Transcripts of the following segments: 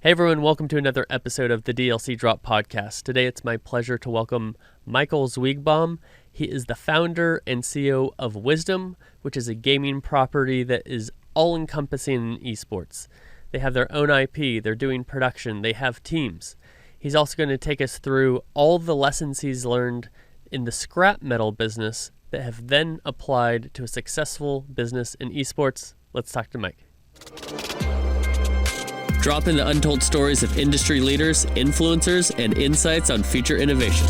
Hey everyone, welcome to another episode of the DLC Drop Podcast. Today it's my pleasure to welcome Michael Zweigbaum. He is the founder and CEO of Wisdom, which is a gaming property that is all-encompassing in esports. They have their own IP, they're doing production, they have teams. He's also going to take us through all the lessons he's learned in the scrap metal business that have then applied to a successful business in esports. Let's talk to Mike. Drop in the untold stories of industry leaders, influencers, and insights on future innovation.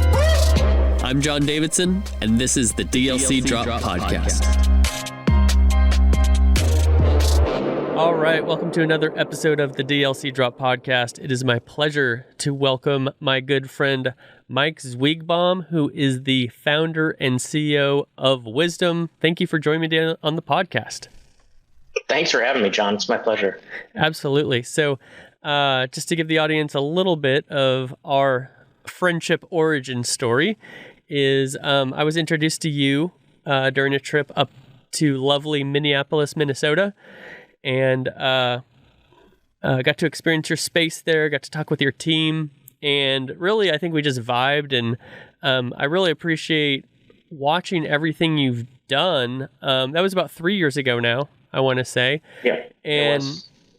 I'm John Davidson, and this is the DLC Drop Podcast. All right, welcome to another episode of the DLC Drop Podcast. It is my pleasure to welcome my good friend Mike Zweigbaum, who is the founder and CEO of Wisdom. Thank you for joining me today on the podcast. Thanks for having me, John. It's my pleasure. Absolutely. So just to give the audience a little bit of our friendship origin story is I was introduced to you during a trip up to lovely Minneapolis, Minnesota, and got to experience your space there, got to talk with your team, and really I think we just vibed, and I really appreciate watching everything you've done. That was about 3 years ago now, I want to say. Yeah. And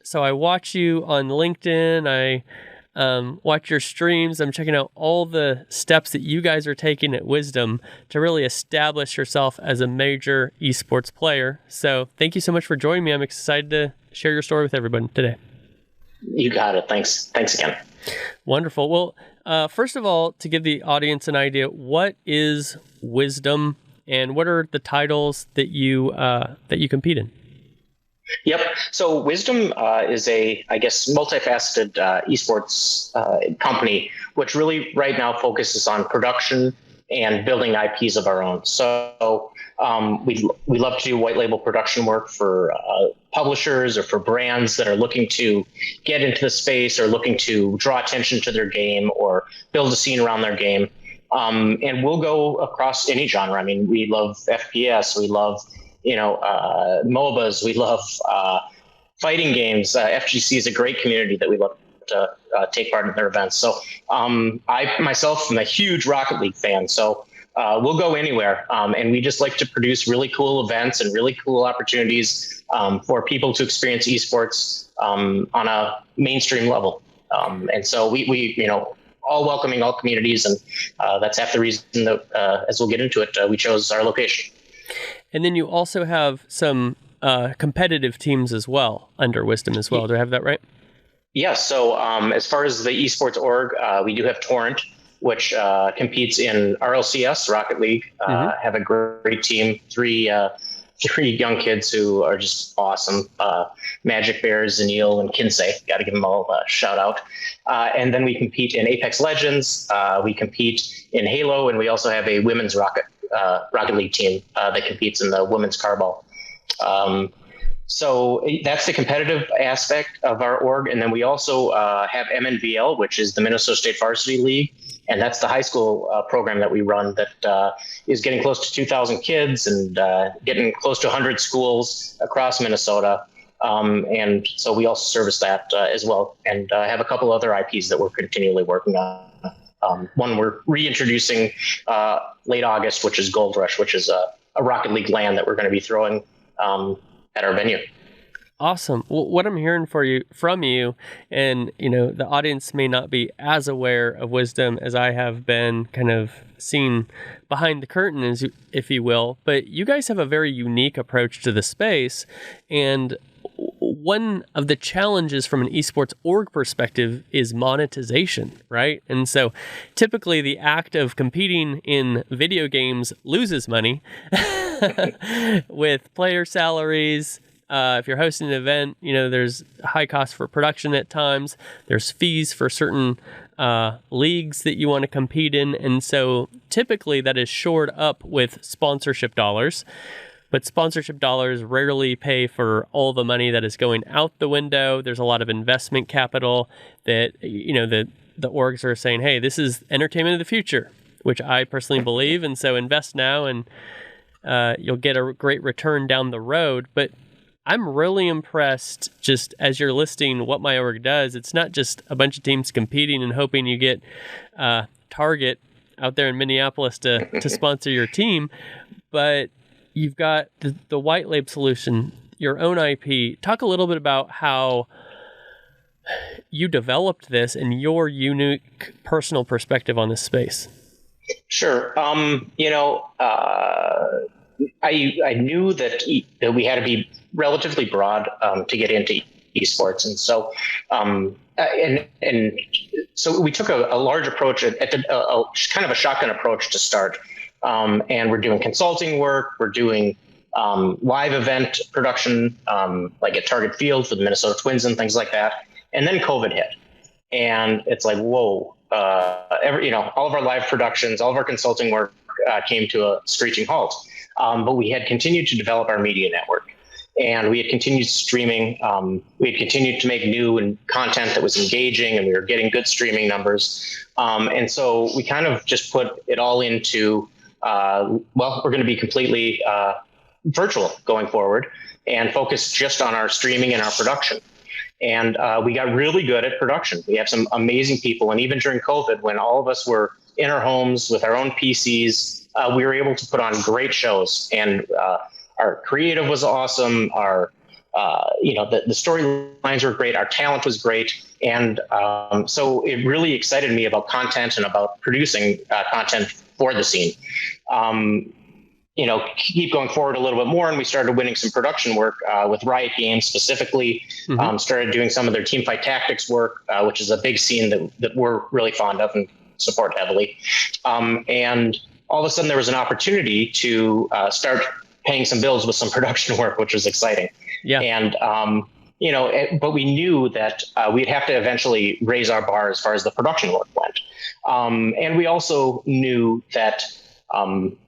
so I watch you on LinkedIn. I watch your streams. I'm checking out all the steps that you guys are taking at Wisdom to really establish yourself as a major esports player. So thank you so much for joining me. I'm excited to share your story with everyone today. You got it. Thanks again. Wonderful. Well, first of all, to give the audience an idea, what is Wisdom and what are the titles that you compete in? Yep. So Wisdom is a, I guess, multifaceted esports company, which really right now focuses on production and building IPs of our own. So we love to do white label production work for publishers or for brands that are looking to get into the space or looking to draw attention to their game or build a scene around their game. And we'll go across any genre. I mean, we love FPS, we love MOBAs, we love fighting games. FGC is a great community that we love to take part in their events. So I myself am a huge Rocket League fan. So we'll go anywhere. And we just like to produce really cool events and really cool opportunities for people to experience esports on a mainstream level. And so we all welcoming all communities. And that's half the reason that, as we'll get into it, we chose our location. And then you also have some competitive teams as well under Wisdom as well. Do I have that right? Yeah. So as far as the esports org, we do have Torrent, which competes in RLCS, Rocket League. Have a great team, three young kids who are just awesome. Magic Bears, Zanil, and Kinsey. Got to give them all a shout out. And then we compete in Apex Legends. We compete in Halo, and we also have a women's Rocket League team that competes in the women's carball. So that's the competitive aspect of our org. And then we also have MNVL, which is the Minnesota State Varsity League. And that's the high school program that we run that is getting close to 2,000 kids and getting close to 100 schools across Minnesota. And so we also service that as well, and have a couple other IPs that we're continually working on. One we're reintroducing late August, which is Gold Rush, which is a Rocket League LAN that we're going to be throwing at our venue. Awesome. Well, what I'm hearing from you, and the audience may not be as aware of Wisdom as I have been kind of seen behind the curtain, if you will, but you guys have a very unique approach to the space. And one of the challenges from an esports org perspective is monetization, right? And so typically the act of competing in video games loses money with player salaries. If you're hosting an event, there's high cost for production at times. There's fees for certain leagues that you want to compete in. And so typically that is shored up with sponsorship dollars. But sponsorship dollars rarely pay for all the money that is going out the window. There's a lot of investment capital that, the orgs are saying, hey, this is entertainment of the future, which I personally believe. And so invest now and you'll get a great return down the road. But I'm really impressed just as you're listing what my org does. It's not just a bunch of teams competing and hoping you get Target out there in Minneapolis to sponsor your team, but you've got the white label solution, your own IP. Talk a little bit about how you developed this and your unique personal perspective on this space. Sure. I knew that we had to be relatively broad to get into esports, and so so we took a large approach at kind of a shotgun approach to start, and we're doing consulting work, we're doing live event production, like at Target Field for the Minnesota Twins and things like that, and then COVID hit, and it's like, whoa. All of our live productions, all of our consulting work came to a screeching halt. But we had continued to develop our media network, and we had continued streaming. We had continued to make new and content that was engaging, and we were getting good streaming numbers. And so we kind of just put it all into, we're going to be completely virtual going forward and focus just on our streaming and our production. And we got really good at production. We have some amazing people. And even during COVID, when all of us were in our homes with our own PCs, we were able to put on great shows. And our creative was awesome. Our, the storylines were great. Our talent was great. And so it really excited me about content and about producing content for the scene. Keep going forward a little bit more, and we started winning some production work with Riot Games specifically. Started doing some of their teamfight tactics work, which is a big scene that we're really fond of and support heavily. And all of a sudden, there was an opportunity to start paying some bills with some production work, which was exciting. Yeah. And but we knew that we'd have to eventually raise our bar as far as the production work went. And we also knew that.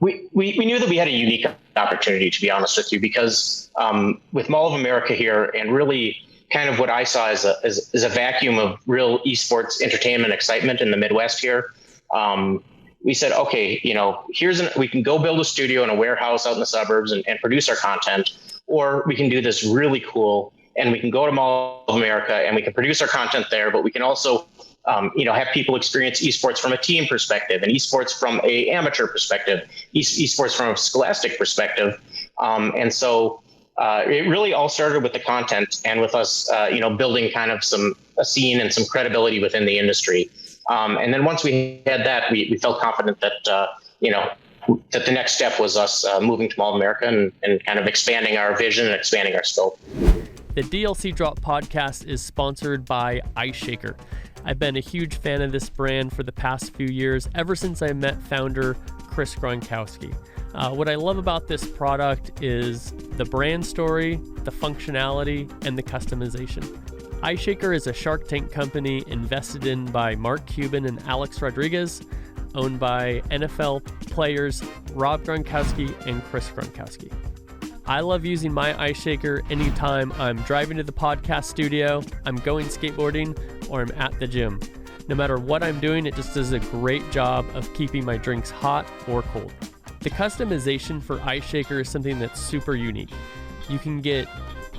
We knew that we had a unique opportunity, to be honest with you, because with Mall of America here, and really kind of what I saw as a vacuum of real esports entertainment excitement in the Midwest here, we said, okay, we can go build a studio in a warehouse out in the suburbs and produce our content, or we can do this really cool, and we can go to Mall of America and we can produce our content there, but we can also have people experience esports from a team perspective, and esports from a amateur perspective, esports from a scholastic perspective. And so it really all started with the content and with us, building kind of a scene and some credibility within the industry. And then once we had that, we felt confident that, that the next step was us moving to Mall of America and kind of expanding our vision and expanding our scope. The DLC Drop podcast is sponsored by Ice Shaker. I've been a huge fan of this brand for the past few years, ever since I met founder Chris Gronkowski. What I love about this product is the brand story, the functionality, and the customization. Ice Shaker is a Shark Tank company invested in by Mark Cuban and Alex Rodriguez, owned by NFL players Rob Gronkowski and Chris Gronkowski. I love using my Ice Shaker anytime I'm driving to the podcast studio, I'm going skateboarding, or I'm at the gym. No matter what I'm doing, it just does a great job of keeping my drinks hot or cold. The customization for Ice Shaker is something that's super unique. You can get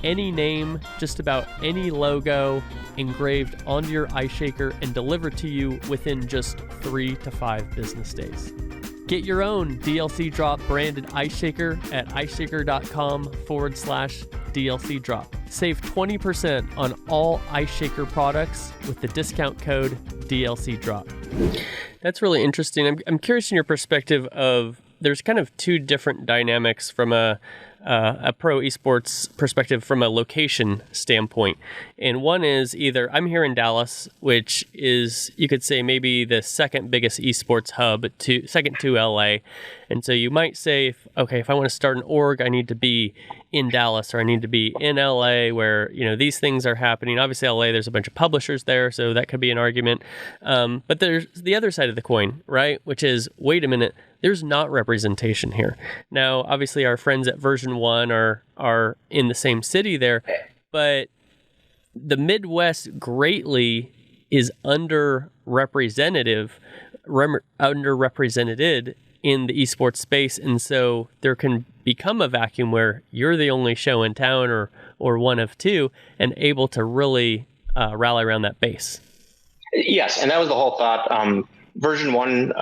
any name, just about any logo engraved onto your Ice Shaker and delivered to you within just 3 to 5 business days. Get your own DLC Drop branded Ice Shaker at iceshaker.com/DLC Drop. Save 20% on all Ice Shaker products with the discount code DLC Drop. That's really interesting. I'm curious in your perspective of, there's kind of two different dynamics from a pro esports perspective from a location standpoint. And one is either I'm here in Dallas, which is, you could say, maybe the second biggest esports hub, second to LA. And so you might say, if I want to start an org, I need to be in Dallas, or I need to be in LA where, these things are happening. Obviously LA, there's a bunch of publishers there, so that could be an argument. But there's the other side of the coin, right? Which is, wait a minute, there's not representation here. Now, obviously our friends at Version 1 are in the same city there, but the Midwest greatly is underrepresented in the esports space. And so there can become a vacuum where you're the only show in town or one of two and able to really rally around that base. Yes, and that was the whole thought. Version 1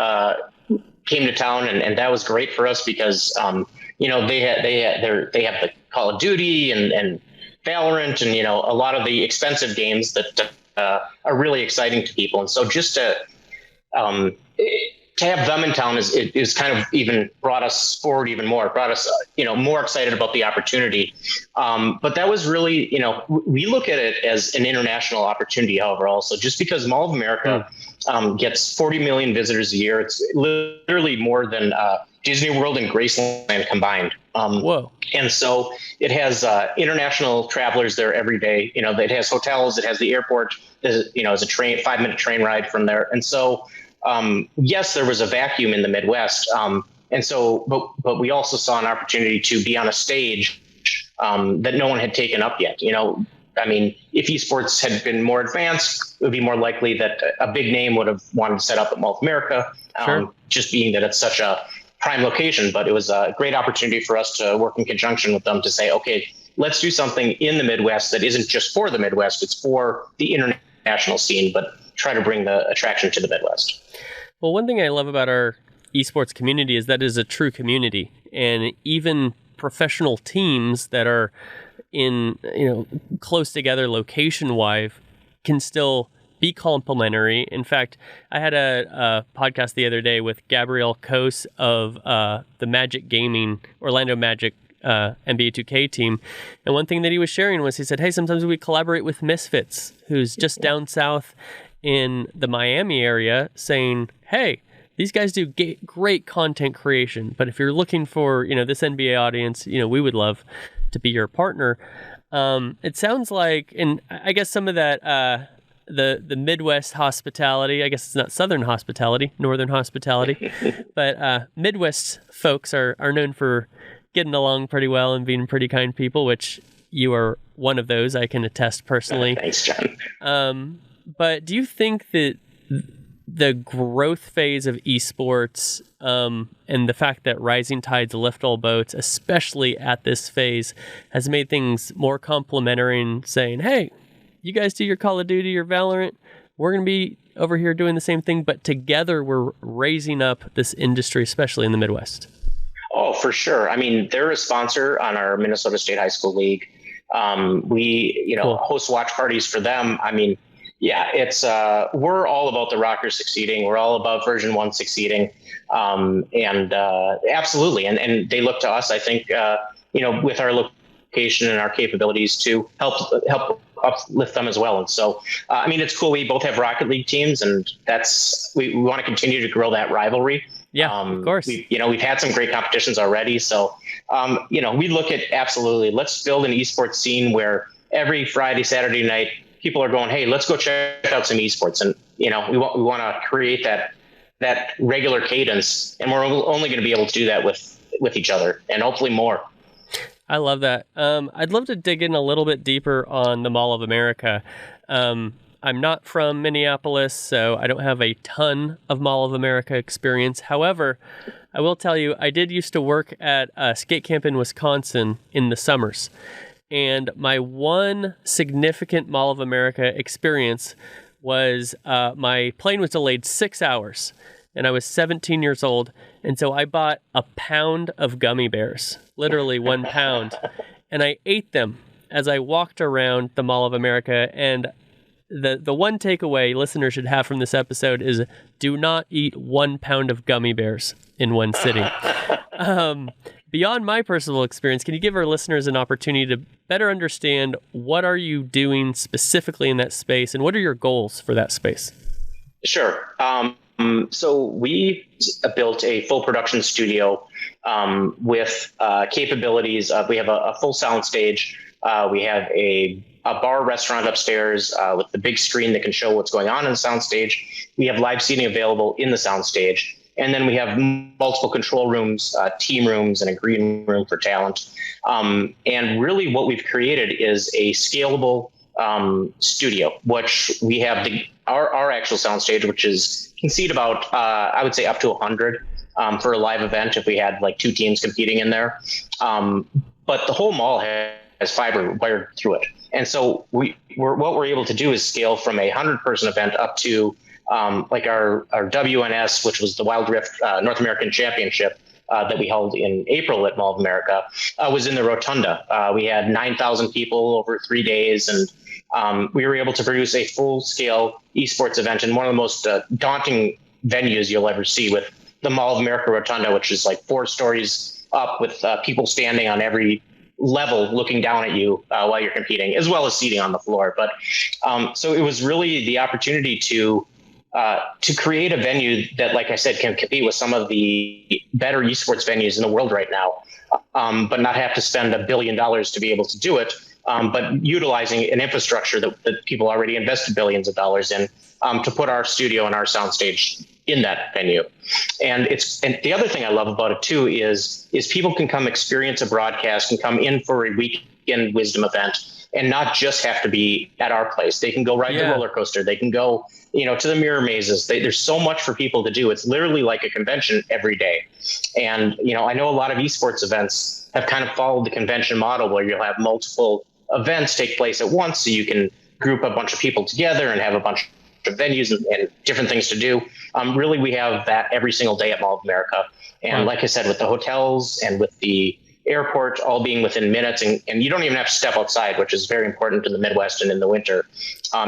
came to town, and that was great for us because they have the Call of Duty and Valorant and a lot of the expensive games that are really exciting to people, and so just to have them in town is kind of even brought us forward even more, brought us more excited about the opportunity. But that was really we look at it as an international opportunity. However, also just because Mall of America gets 40 million visitors a year, it's literally more than Disney World and Graceland combined. Whoa! And so it has international travelers there every day. It has hotels, it has the airport. There's a 5-minute train ride from there, and so. Yes, there was a vacuum in the Midwest. And so, but we also saw an opportunity to be on a stage that no one had taken up yet. If esports had been more advanced, it would be more likely that a big name would have wanted to set up at Mall of America, sure. Just being that it's such a prime location. But it was a great opportunity for us to work in conjunction with them to say, okay, let's do something in the Midwest that isn't just for the Midwest, it's for the international scene, but try to bring the attraction to the Midwest. Well, one thing I love about our esports community is that it is a true community, and even professional teams that are in close together location-wise can still be complementary. In fact, I had a podcast the other day with Gabriel Kos of the Magic Gaming Orlando Magic NBA 2K team, and one thing that he was sharing was he said, hey, sometimes we collaborate with Misfits, who's just down south in the Miami area, saying, hey, these guys do great content creation, but if you're looking for this NBA audience, we would love to be your partner. It sounds like, and I guess some of that the Midwest hospitality, I guess it's not Southern hospitality, Northern hospitality, but Midwest folks are known for getting along pretty well and being pretty kind people, which you are one of those, I can attest personally. Thanks, John. But do you think that the growth phase of esports and the fact that rising tides lift all boats, especially at this phase, has made things more complementary and saying, hey, you guys do your Call of Duty, your Valorant, we're going to be over here doing the same thing, but together we're raising up this industry, especially in the Midwest? Oh, for sure. They're a sponsor on our Minnesota State High School League. We, cool. Host watch parties for them. Yeah, it's we're all about the Rockers succeeding. We're all about version 1 succeeding. And absolutely. And they look to us, I think, with our location and our capabilities to help uplift them as well. And so, it's cool. We both have Rocket League teams, and we want to continue to grow that rivalry. Yeah, of course. We've had some great competitions already. So, we look at absolutely, let's build an esports scene where every Friday, Saturday night, people are going, hey, let's go check out some esports. And, we want to create that regular cadence, and we're only going to be able to do that with each other and hopefully more. I love that. I'd love to dig in a little bit deeper on the Mall of America. I'm not from Minneapolis, so I don't have a ton of Mall of America experience. However, I will tell you, I did used to work at a skate camp in Wisconsin in the summers. And my one significant Mall of America experience was my plane was delayed 6 hours, and I was 17 years old. And so I bought a pound of gummy bears, literally 1 pound, and I ate them as I walked around the Mall of America. And the one takeaway listeners should have from this episode is do not eat 1 pound of gummy bears in one sitting. Beyond my personal experience, can you give our listeners an opportunity to better understand what are you doing specifically in that space, and what are your goals for that space? Sure. So we built a full production studio with capabilities. We have a full sound stage. We have a bar restaurant upstairs with the big screen that can show what's going on in the sound stage. We have live seating available in the sound stage. And then we have multiple control rooms, team rooms, and a green room for talent. And really what we've created is a scalable studio, which we have our actual soundstage, which can seat about, I would say, up to 100. for a live event if we had like 2 teams competing in there. But the whole mall has fiber wired through it. And so what we're able to do is scale from a 100-person event up to like our WNS, which was the Wild Rift North American Championship that we held in April at Mall of America, was in the Rotunda. We had 9,000 people over 3 days, and we were able to produce a full-scale esports event in one of the most daunting venues you'll ever see, with the Mall of America Rotunda, which is like 4 stories up with people standing on every level looking down at you while you're competing, as well as seating on the floor. But so it was really the opportunity to create a venue that, like I said, can compete with some of the better esports venues in the world right now, but not have to spend $1 billion to be able to do it, but utilizing an infrastructure that people already invested billions of dollars in to put our studio and our soundstage in that venue. And the other thing I love about it too is people can come experience a broadcast and come in for a weekend Wisdom event and not just have to be at our place. They can go ride the roller coaster. They can go, to the mirror mazes. There's so much for people to do. It's literally like a convention every day. And, I know a lot of esports events have kind of followed the convention model where you'll have multiple events take place at once. So you can group a bunch of people together and have a bunch of venues and different things to do. Really, we have that every single day at Mall of America. And like I said, with the hotels and with the airport all being within minutes, and you don't even have to step outside, which is very important in the Midwest and in the winter.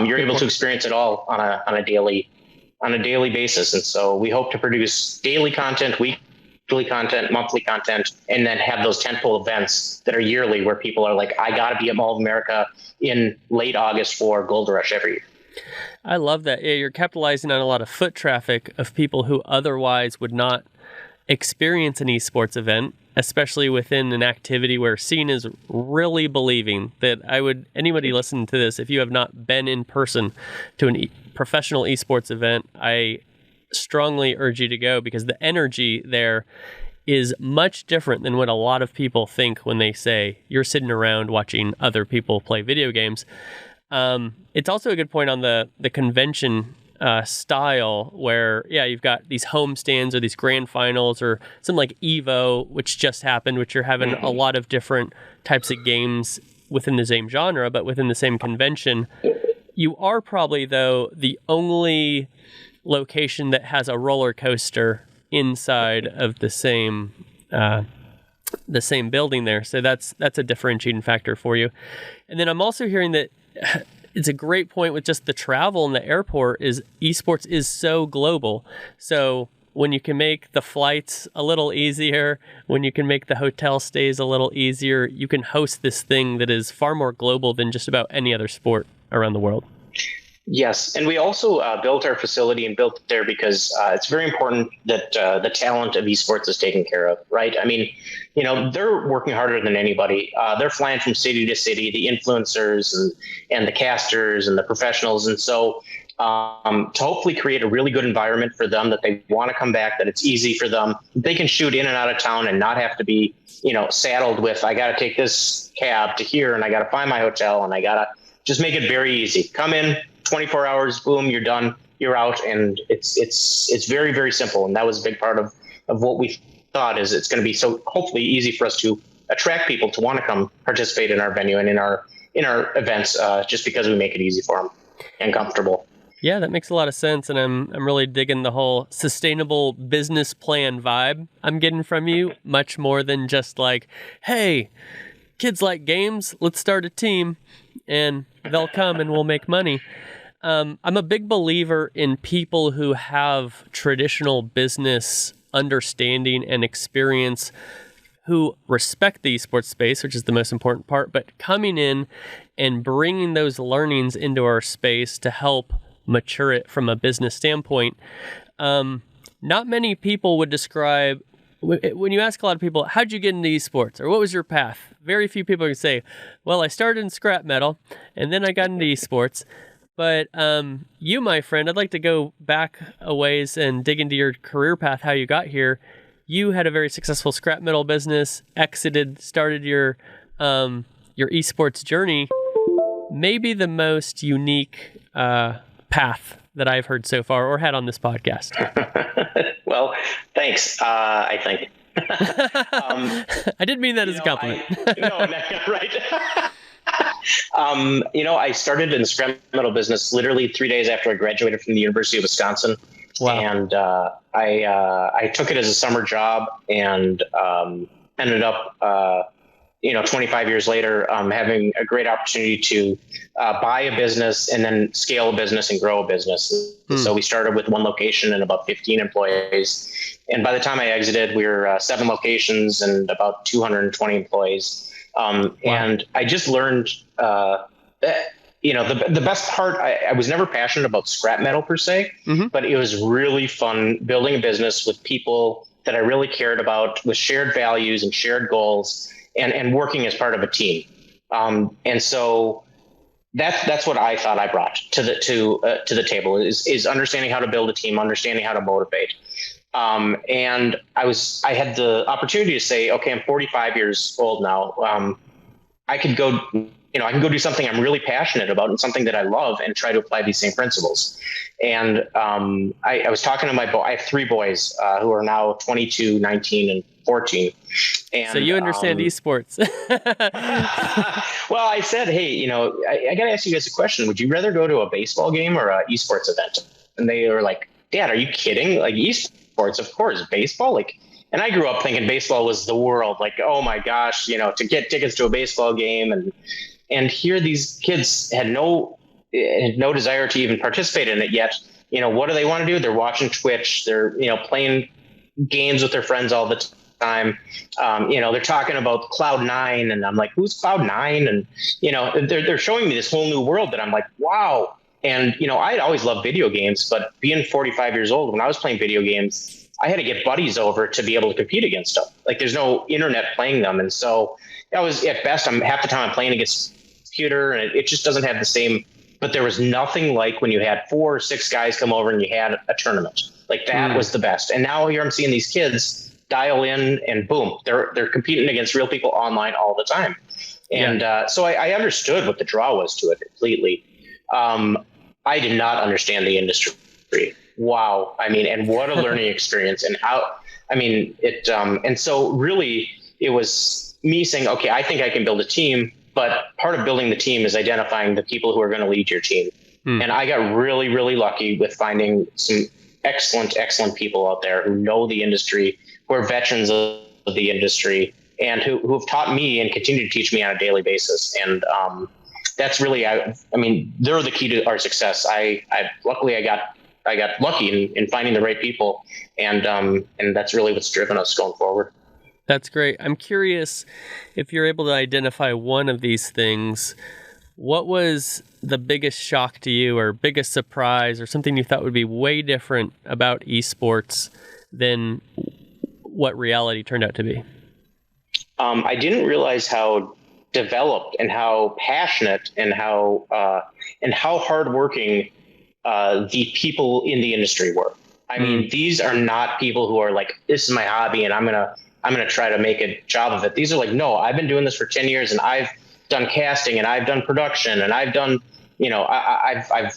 You're able to experience it all on a daily basis. And so we hope to produce daily content, weekly content, monthly content, and then have those tentpole events that are yearly where people are like, I got to be at Mall of America in late August for Gold Rush every year. I love that. Yeah, you're capitalizing on a lot of foot traffic of people who otherwise would not experience an esports event, especially within an activity where seeing is really believing. That anybody listening to this, if you have not been in person to a professional esports event, I strongly urge you to go, because the energy there is much different than what a lot of people think when they say you're sitting around watching other people play video games. It's also a good point on the convention style where, you've got these home stands or these grand finals or something like Evo, which just happened, which you're having a lot of different types of games within the same genre, but within the same convention. You are probably, though, the only location that has a roller coaster inside of the same building there. So that's a differentiating factor for you. And then I'm also hearing that it's a great point with just the travel in the airport is esports is so global. So when you can make the flights a little easier, when you can make the hotel stays a little easier, you can host this thing that is far more global than just about any other sport around the world. Yes, and we also built our facility and built it there because it's very important that the talent of esports is taken care of, right? I mean, they're working harder than anybody. They're flying from city to city, the influencers and the casters and the professionals. And so to hopefully create a really good environment for them that they want to come back, that it's easy for them. They can shoot in and out of town and not have to be, saddled with, I got to take this cab to here and I got to find my hotel and I got to just make it very easy. Come in, 24 hours, boom, you're done, you're out. And it's very, very simple. And that was a big part of what we thought is it's going to be so hopefully easy for us to attract people to want to come participate in our venue and in our events just because we make it easy for them and comfortable. Yeah, that makes a lot of sense. And I'm really digging the whole sustainable business plan vibe I'm getting from you, much more than just like, hey, kids like games, let's start a team and they'll come and we'll make money. I'm a big believer in people who have traditional business understanding and experience, who respect the esports space, which is the most important part, but coming in and bringing those learnings into our space to help mature it from a business standpoint. Not many people would describe, when you ask a lot of people, how'd you get into esports or what was your path? Very few people can say, well, I started in scrap metal and then I got into esports. But you, my friend, I'd like to go back a ways and dig into your career path, how you got here. You had a very successful scrap metal business, exited, started your esports journey. Maybe the most unique path that I've heard so far or had on this podcast. Well, thanks. I think. I didn't mean that as a compliment. No, right. I started in the scrap metal business literally 3 days after I graduated from the University of Wisconsin. Wow. And I took it as a summer job and ended up, 25 years later, having a great opportunity to buy a business and then scale a business and grow a business. So we started with one location and about 15 employees. And by the time I exited, we were 7 locations and about 220 employees. Wow. And I just learned that, the best part, I was never passionate about scrap metal per se, but it was really fun building a business with people that I really cared about, with shared values and shared goals, and working as part of a team. And so that's what I thought I brought to the table is understanding how to build a team, understanding how to motivate. And I had the opportunity to say, okay, I'm 45 years old now. I could go do something I'm really passionate about and something that I love and try to apply these same principles. And I was talking to I have 3 boys who are now 22, 19, and 14. And, so you understand esports. Well, I said, hey, I got to ask you guys a question. Would you rather go to a baseball game or a esports event? And they were like, Dad, are you kidding? Like esports, of course, baseball. And I grew up thinking baseball was the world. Like, oh my gosh, to get tickets to a baseball game and here these kids had no desire to even participate in it yet. What do they want to do? They're watching Twitch. They're, playing games with their friends all the time. They're talking about Cloud9 and I'm like, who's Cloud9? And, they're showing me this whole new world that I'm like, wow. And, I'd always loved video games, but being 45 years old, when I was playing video games, I had to get buddies over to be able to compete against them. Like there's no internet playing them. And so that was at best, half the time I'm playing against computer and it just doesn't have the same, but there was nothing like when you had 4 or 6 guys come over and you had a tournament. Like that was the best. And now here I'm seeing these kids dial in and boom, they're competing against real people online all the time. And so I understood what the draw was to it completely. I did not understand the industry. Wow. And what a learning experience and and so really it was me saying, okay, I think I can build a team, but part of building the team is identifying the people who are going to lead your team. And I got really, really lucky with finding some excellent people out there who know the industry, who are veterans of the industry and who have taught me and continue to teach me on a daily basis. And, that's really, they're the key to our success. Luckily I got lucky in finding the right people, and that's really what's driven us going forward. That's great. I'm curious if you're able to identify one of these things. What was the biggest shock to you, or biggest surprise, or something you thought would be way different about esports than what reality turned out to be? I didn't realize how developed and how passionate and how hardworking the people in the industry were. These are not people who are like, this is my hobby and I'm gonna try to make a job of it. These are like, no, I've been doing this for 10 years and I've done casting and I've done production and I've done, I've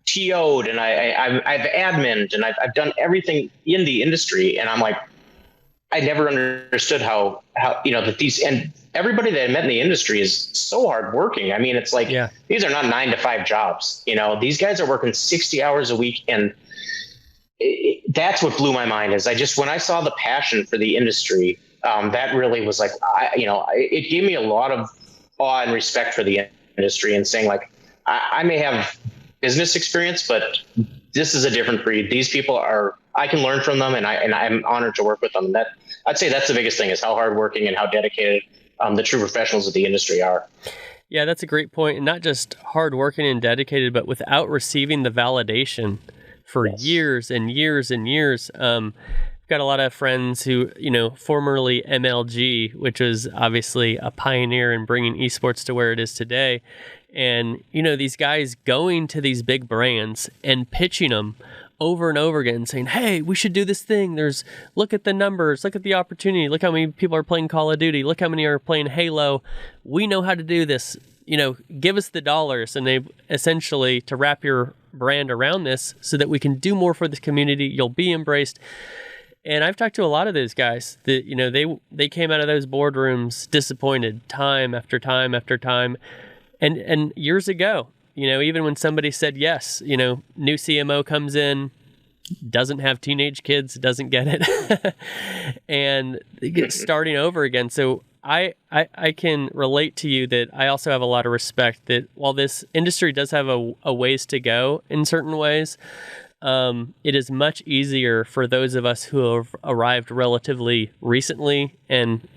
TO'd and I've admined and I've done everything in the industry. And I'm like, I never understood how that these, and everybody that I met in the industry is so hardworking. It's like, these are not 9 to 5 jobs. These guys are working 60 hours a week. And that's what blew my mind is when I saw the passion for the industry, that really was like, it gave me a lot of awe and respect for the industry and saying like, I may have business experience, but this is a different breed. These people I can learn from them and I'm honored to work with them. And I'd say that's the biggest thing is how hardworking and how dedicated the true professionals of the industry are. Yeah, that's a great point. And not just hardworking and dedicated, but without receiving the validation for years and years and years. I've got a lot of friends who, formerly MLG, which was obviously a pioneer in bringing esports to where it is today. And, these guys going to these big brands and pitching them over and over again saying, hey, we should do this thing. Look at the numbers, look at the opportunity. Look how many people are playing Call of Duty. Look how many are playing Halo. We know how to do this. give us the dollars, and they essentially to wrap your brand around this so that we can do more for this community. You'll be embraced. And I've talked to a lot of those guys that, they came out of those boardrooms disappointed time after time after time. And years ago, even when somebody said yes, new CMO comes in, doesn't have teenage kids, doesn't get it, and starting over again. So I can relate to you that I also have a lot of respect that while this industry does have a ways to go in certain ways, it is much easier for those of us who have arrived relatively recently and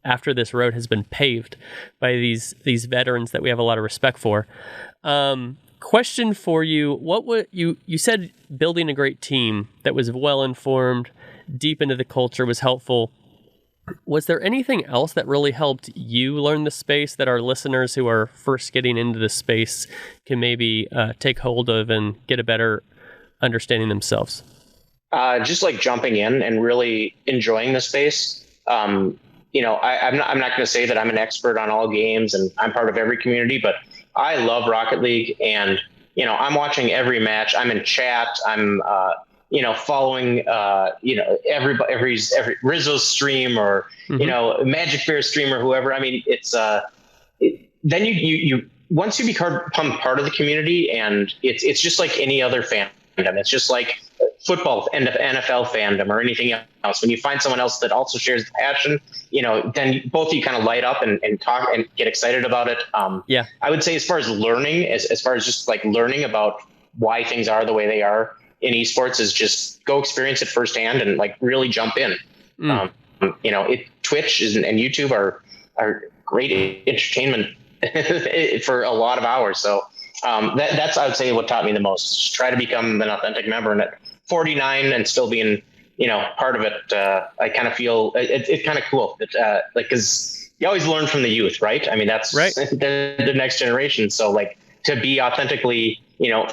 after this road has been paved by these veterans that we have a lot of respect for. Question for you: what would you said building a great team that was well informed, deep into the culture was helpful. Was there anything else that really helped you learn the space that our listeners who are first getting into the space can maybe take hold of and get a better understanding themselves? Just like jumping in and really enjoying the space. I'm not going to say that I'm an expert on all games and I'm part of every community, but I love Rocket League, and I'm watching every match. I'm in chat. I'm following every Rizzo's stream or Magic Bear stream or whoever. I mean, it's then you once you become part of the community, and it's just like any other fandom. It's just like football and NFL fandom or anything else. When you find someone else that also shares the passion, then both of you kind of light up and talk and get excited about it. I would say as far as learning, as far as just like learning about why things are the way they are in esports, is just go experience it firsthand and like really jump in. Twitch and YouTube are great entertainment for a lot of hours. So that's, I would say, what taught me the most. Just try to become an authentic member. And at 49 and still being, part of it, I kind of feel it's kind of cool that, because you always learn from the youth, right? I mean, that's right. the next generation. So like to be authentically,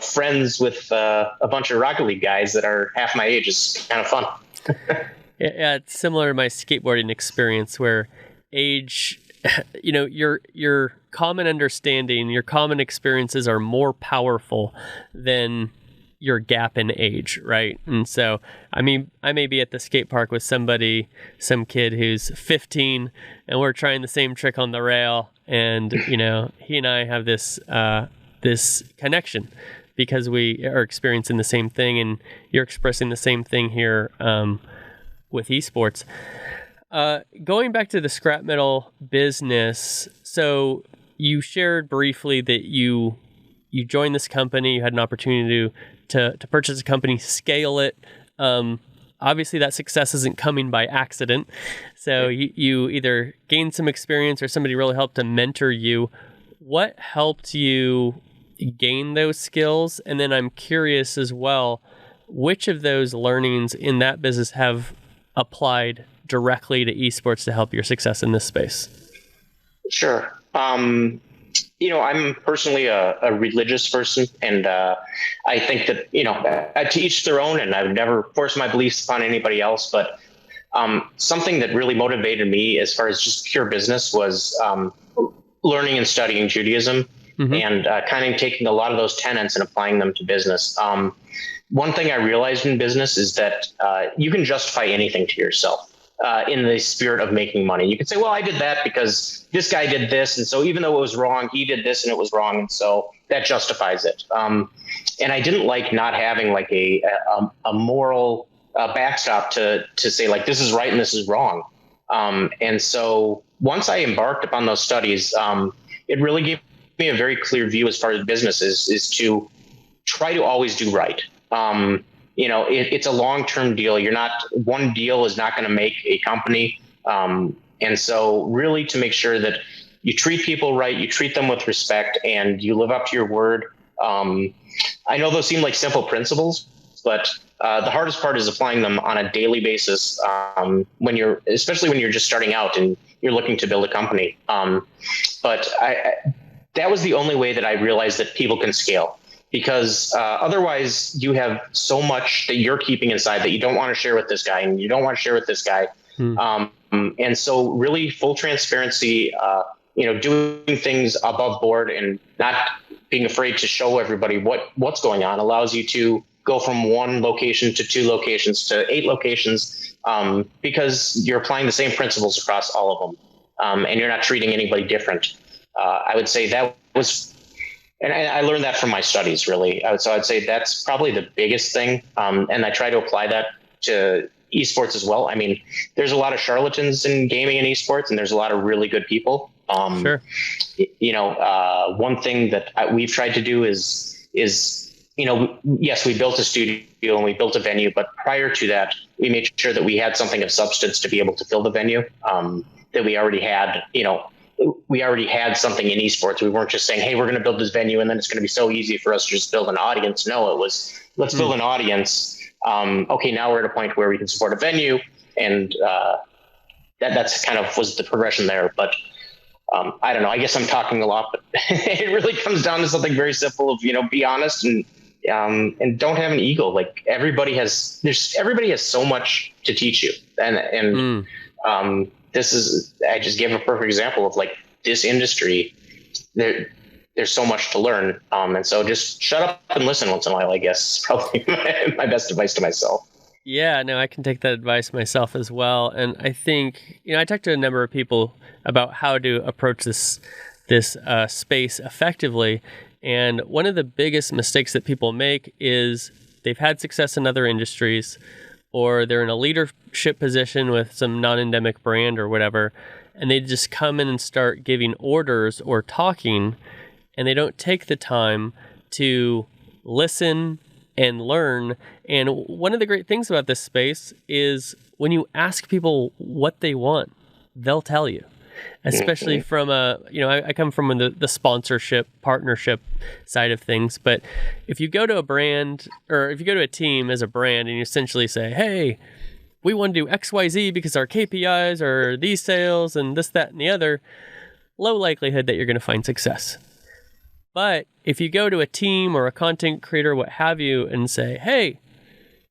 friends with a bunch of Rocket League guys that are half my age is kind of fun. Yeah, it's similar to my skateboarding experience where age, your common understanding, your common experiences are more powerful than your gap in age, right? And so, I may be at the skate park with some kid who's 15, and we're trying the same trick on the rail, and he and I have this connection because we are experiencing the same thing, and you're expressing the same thing here with esports. Going back to the scrap metal business, so you shared briefly that you joined this company, you had an opportunity to purchase a company, scale it. Obviously that success isn't coming by accident. So you either gained some experience or somebody really helped to mentor you. What helped you gain those skills? And then I'm curious as well, which of those learnings in that business have applied directly to esports to help your success in this space? Sure. I'm personally a religious person, and I think that, to each their own, and I would never force my beliefs upon anybody else. But something that really motivated me as far as just pure business was learning and studying Judaism, and kind of taking a lot of those tenets and applying them to business. One thing I realized in business is that you can justify anything to yourself. In the spirit of making money. You could say, well, I did that because this guy did this. And so even though it was wrong, he did this and it was wrong. And so that justifies it. And I didn't like not having like a moral backstop to say like, this is right and this is wrong. And so once I embarked upon those studies, it really gave me a very clear view as far as business is to try to always do right. It's a long-term deal. One deal is not going to make a company. And so really to make sure that you treat people right, you treat them with respect, and you live up to your word. I know those seem like simple principles, but the hardest part is applying them on a daily basis especially when you're just starting out and you're looking to build a company. But that was the only way that I realized that people can scale. Because otherwise you have so much that you're keeping inside that you don't want to share with this guy and you don't want to share with this guy. And so really full transparency, doing things above board and not being afraid to show everybody what's going on allows you to go from one location to 2 locations to 8 locations, because you're applying the same principles across all of them, and you're not treating anybody different. I would say that was, and I learned that from my studies, really. So I'd say that's probably the biggest thing, and I try to apply that to esports as well. I mean, there's a lot of charlatans in gaming and esports, and there's a lot of really good people. Sure. One thing that we've tried to do is, yes, we built a studio and we built a venue, but prior to that, we made sure that we had something of substance to be able to fill the venue, that we already had, we already had something in esports. We weren't just saying, hey, we're going to build this venue and then it's going to be so easy for us to just build an audience. No, it was, let's build an audience. Okay, now we're at a point where we can support a venue, and that's kind of was the progression there. But I don't know, I guess I'm talking a lot, but it really comes down to something very simple of, be honest and don't have an ego. Like everybody has so much to teach you. And this is, I just gave a perfect example of like this industry, there's so much to learn. And so just shut up and listen once in a while, I guess, is probably my best advice to myself. Yeah, no, I can take that advice myself as well. And I think, I talked to a number of people about how to approach this space effectively. And one of the biggest mistakes that people make is they've had success in other industries, or they're in a leadership position with some non-endemic brand or whatever, and they just come in and start giving orders or talking, and they don't take the time to listen and learn. And one of the great things about this space is when you ask people what they want, they'll tell you. Especially from I come from the sponsorship, partnership side of things. But if you go to a brand, or if you go to a team as a brand and you essentially say, hey, we want to do XYZ because our KPIs are these sales and this, that, and the other, low likelihood that you're going to find success. But if you go to a team or a content creator, what have you, and say, hey,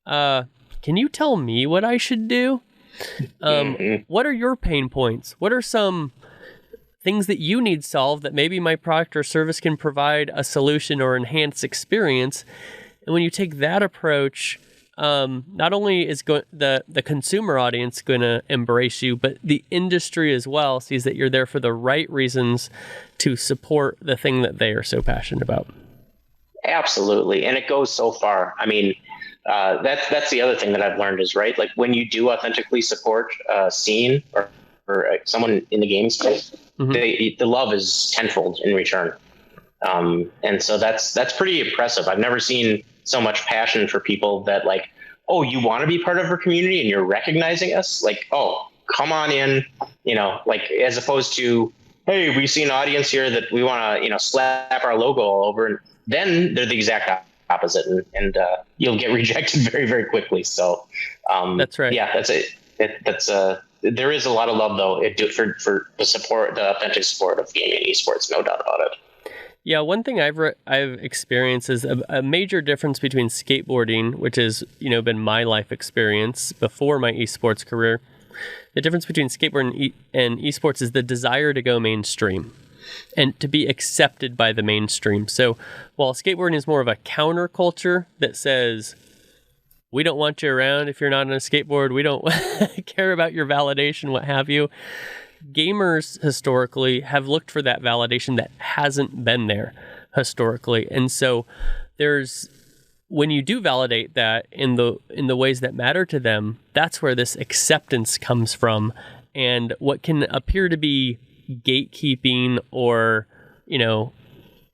can you tell me what I should do? What are your pain points? What are some things that you need solved that maybe my product or service can provide a solution or enhanced experience? And when you take that approach, not only is the consumer audience going to embrace you, but the industry as well sees that you're there for the right reasons to support the thing that they are so passionate about. Absolutely. And it goes so far. I mean, that's the other thing that I've learned is, right, like when you do authentically support a scene or someone in the game space, the love is tenfold in return. And so that's pretty impressive. I've never seen so much passion for people that like, oh, you want to be part of our community and you're recognizing us? Like, oh, come on in, like as opposed to, hey, we see an audience here that we want to, slap our logo all over. And then they're the exact opposite, and you'll get rejected very, very quickly. So that's right. Yeah, that's it. There is a lot of love though for the support, the authentic support of gaming and esports, no doubt about it. Yeah, one thing I've experienced is a major difference between skateboarding, which has been my life experience before my esports career. The difference between skateboarding and esports is the desire to go mainstream and to be accepted by the mainstream. So while skateboarding is more of a counterculture that says, we don't want you around if you're not on a skateboard, we don't care about your validation, what have you, gamers historically have looked for that validation that hasn't been there historically. And so when you do validate that in the ways that matter to them, that's where this acceptance comes from. And what can appear to be gatekeeping or,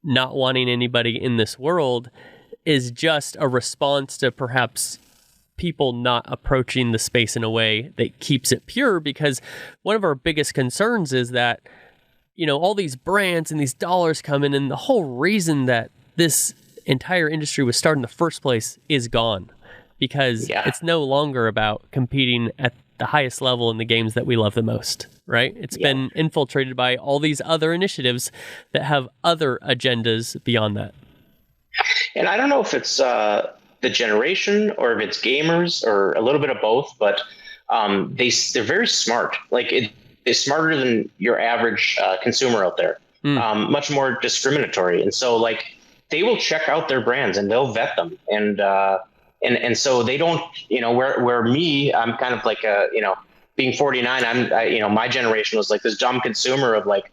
not wanting anybody in this world is just a response to perhaps people not approaching the space in a way that keeps it pure. Because one of our biggest concerns is that, all these brands and these dollars come in, and the whole reason that this entire industry was started in the first place is gone, because it's no longer about competing at the highest level in the games that we love the most, right? It's been infiltrated by all these other initiatives that have other agendas beyond that. And I don't know if it's the generation or if it's gamers or a little bit of both, but they're very smart. Like smarter than your average consumer out there, much more discriminatory. And so like they will check out their brands and they'll vet them. And so they don't, where me, I'm kind of like being 49, my generation was like this dumb consumer of like,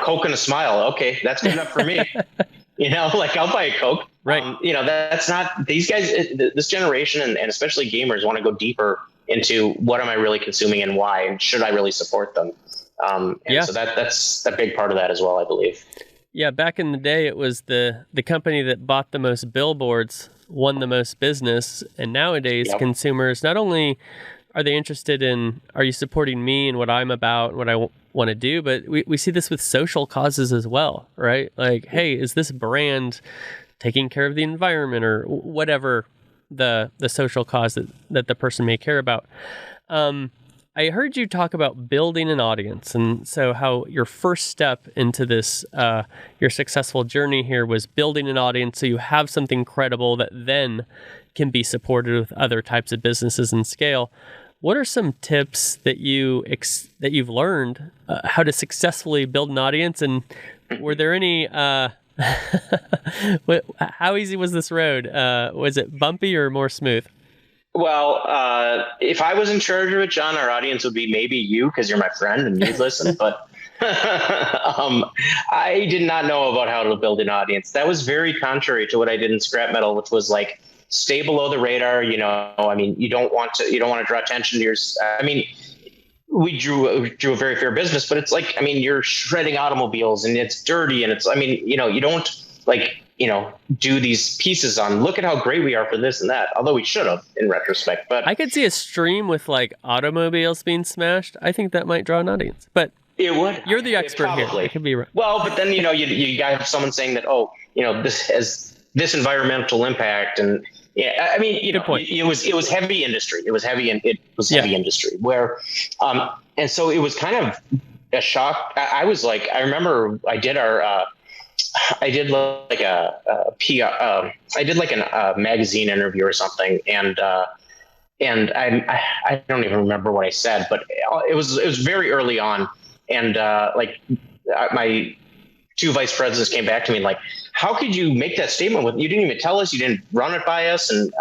Coke and a smile. Okay, that's good enough for me. Like I'll buy a Coke. Right. That's not these guys, this generation and especially gamers want to go deeper into what am I really consuming and why, and should I really support them? So that's a big part of that as well, I believe. Yeah. Back in the day, it was the company that bought the most billboards won the most business. And nowadays consumers, not only are they interested in, are you supporting me and what I'm about and what I want to do, but we see this with social causes as well, right? Like, hey, is this brand taking care of the environment or whatever the social cause that the person may care about? I heard you talk about building an audience, and so how your first step into this, your successful journey here was building an audience so you have something credible that then can be supported with other types of businesses and scale. What are some tips that you've learned how to successfully build an audience, and were there any? How easy was this road? Was it bumpy or more smooth? Well, if I was in charge of it, John, our audience would be maybe you, because you're my friend and you'd listen. But I did not know about how to build an audience. That was very contrary to what I did in scrap metal, which was like stay below the radar. You don't want to draw attention to yours. We drew a very fair business, but it's like, you're shredding automobiles and it's dirty and it's, you don't like, do these pieces on look at how great we are for this and that, although we should have in retrospect. But I could see a stream with like automobiles being smashed. I think that might draw an audience, but it would. You're the expert here. I could be right. Well, but then, you got to have someone saying that, this has this environmental impact. And good point. It was heavy industry. It was heavy industry where, and so it was kind of a shock. I was like, I remember I did a magazine interview or something. And I don't even remember what I said, but it was very early on. And my two vice presidents came back to me like, how could you make that statement you didn't even tell us, you didn't run it by us? And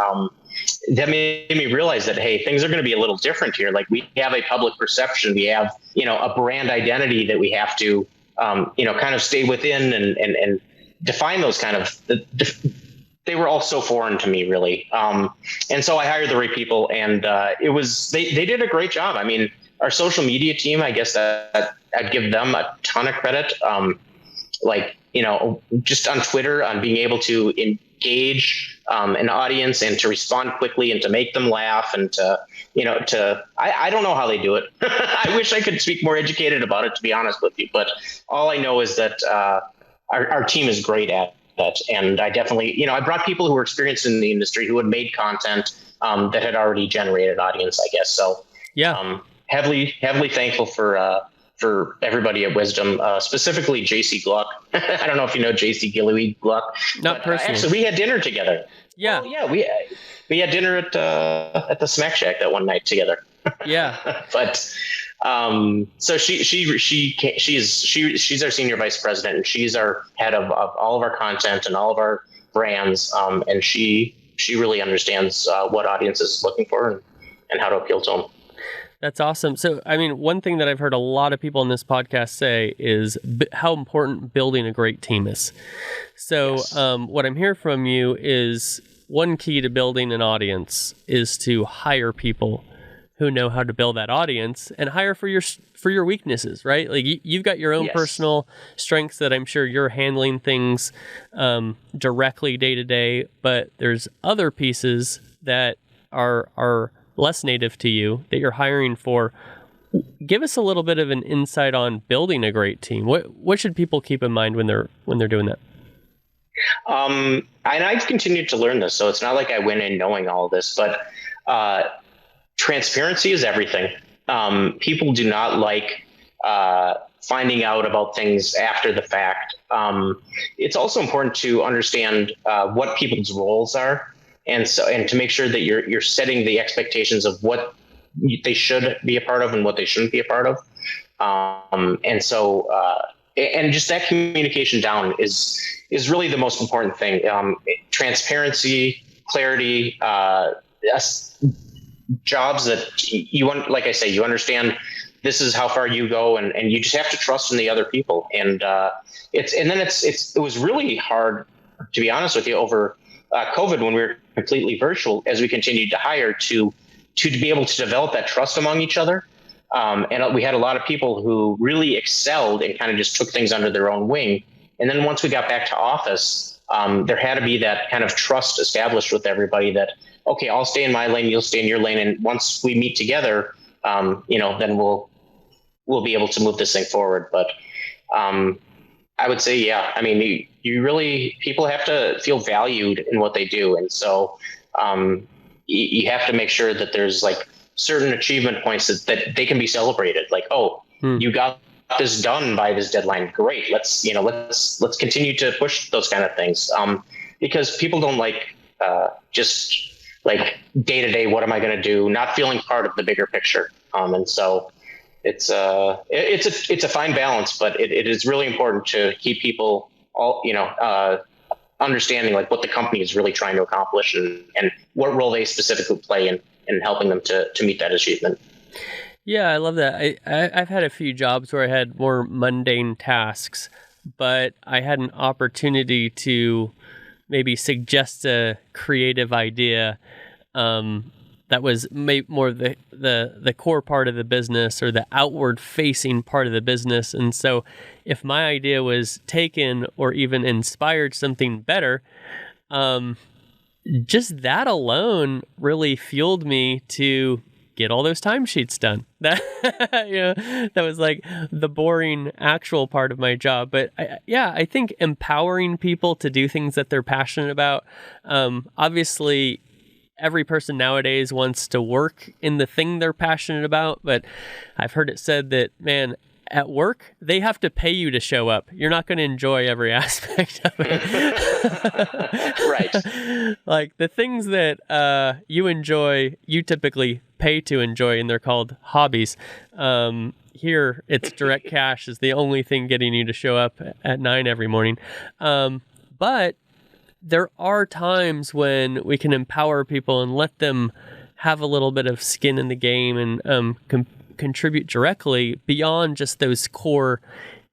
that made me realize that, hey, things are going to be a little different here. Like we have a public perception, we have, a brand identity that we have to, kind of stay within and define those kind of, they were all so foreign to me, really. And so I hired the right people, and they did a great job. Our social media team, I guess that I'd give them a ton of credit. Just on Twitter, on being able to engage an audience and to respond quickly and to make them laugh and I don't know how they do it. I wish I could speak more educated about it, to be honest with you. But all I know is that our team is great at that. And I definitely, I brought people who were experienced in the industry who had made content that had already generated audience, I guess. So yeah, heavily thankful for everybody at Wisdom, specifically JC Gluck. I don't know if you know JC Gillowy Gluck. Not personally. Actually, we had dinner together. Yeah. Well, yeah, we had dinner at the Smack Shack that one night together. Yeah. But so she's our senior vice president, and she's our head of all of our content and all of our brands. And she really understands what audiences is looking for and how to appeal to them. That's awesome. So, one thing that I've heard a lot of people in this podcast say is how important building a great team is. So, yes. What I'm hearing from you is one key to building an audience is to hire people who know how to build that audience and hire for your weaknesses, right? Like you've got your own yes. personal strengths that I'm sure you're handling things directly day to day, but there's other pieces that are less native to you that you're hiring for. Give us a little bit of an insight on building a great team. What should people keep in mind when they're doing that? And I've continued to learn this, so it's not like I went in knowing all of this, but transparency is everything. People do not like finding out about things after the fact. It's also important to understand what people's roles are. And to make sure that you're setting the expectations of what they should be a part of and what they shouldn't be a part of. And so, and just that communication down is really the most important thing. Transparency, clarity, jobs that you want, like I say, you understand this is how far you go, and you just have to trust in the other people. And it was really hard, to be honest with you, over COVID, when we were completely virtual, as we continued to hire, to be able to develop that trust among each other. And we had a lot of people who really excelled and kind of just took things under their own wing. And then once we got back to office, there had to be that kind of trust established with everybody that, okay, I'll stay in my lane, you'll stay in your lane. And once we meet together, then we'll be able to move this thing forward. But I would say, yeah, I mean, people have to feel valued in what they do. And so you have to make sure that there's like certain achievement points that they can be celebrated. Like, you got this done by this deadline. Great. Let's continue to push those kind of things. Because people don't like just like day to day, what am I going to do? Not feeling part of the bigger picture. And so it's a fine balance, but it is really important to keep people all, understanding like what the company is really trying to accomplish and what role they specifically play in helping them to meet that achievement. Yeah, I love that. I've had a few jobs where I had more mundane tasks, but I had an opportunity to maybe suggest a creative idea that was more the core part of the business or the outward facing part of the business. And so if my idea was taken or even inspired something better, just that alone really fueled me to get all those timesheets done. That that was like the boring actual part of my job. But I think empowering people to do things that they're passionate about. Obviously, every person nowadays wants to work in the thing they're passionate about, but I've heard it said that, man, at work, they have to pay you to show up. You're not going to enjoy every aspect of it. Right. Like the things that you enjoy, you typically pay to enjoy, and they're called hobbies. Here, it's direct cash is the only thing getting you to show up at 9 every morning. But there are times when we can empower people and let them have a little bit of skin in the game and contribute directly beyond just those core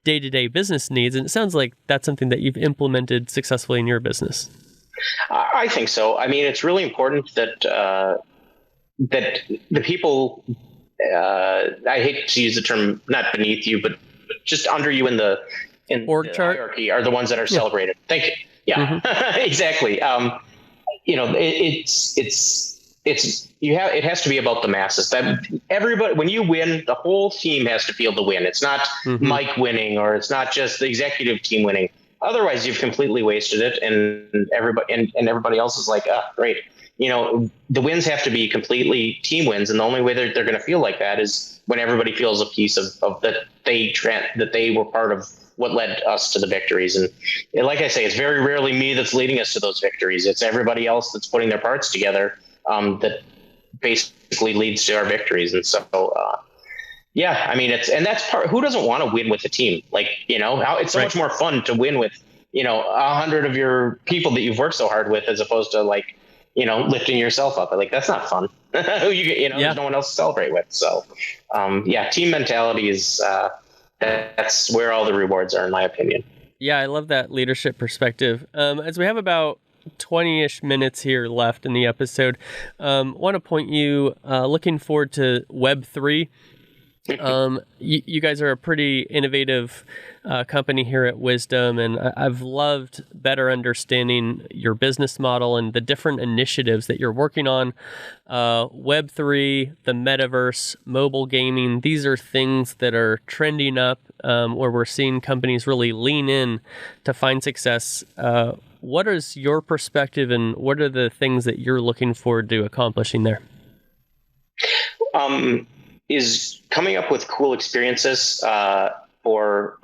day-to-day business needs. And it sounds like that's something that you've implemented successfully in your business. I think so. I mean, it's really important that that the people, I hate to use the term not beneath you, but just under you in the org chart hierarchy are the ones that are celebrated. Thank you. Yeah, exactly. It has to be about the masses. That everybody, when you win, the whole team has to feel the win. It's not Mike winning, or it's not just the executive team winning. Otherwise, you've completely wasted it, and everybody else is like, great. The wins have to be completely team wins, and the only way they're going to feel like that is when everybody feels a piece of that they were part of what led us to the victories. And like I say, it's very rarely me that's leading us to those victories. It's everybody else that's putting their parts together that basically leads to our victories. And so, I mean, that's part. Who doesn't want to win with a team? Like, it's so much more fun to win with, 100 of your people that you've worked so hard with, as opposed to like, lifting yourself up. Like, that's not fun. There's no one else to celebrate with. So, team mentality is, that's where all the rewards are, in my opinion. Yeah, I love that leadership perspective. As we have about 20-ish minutes here left in the episode, want to point you, looking forward to Web3. You guys are a pretty innovative company here at Wisdom, and I've loved better understanding your business model and the different initiatives that you're working on. Web3, the metaverse, mobile gaming, these are things that are trending up, where we're seeing companies really lean in to find success. What is your perspective, and what are the things that you're looking forward to accomplishing there? Is coming up with cool experiences for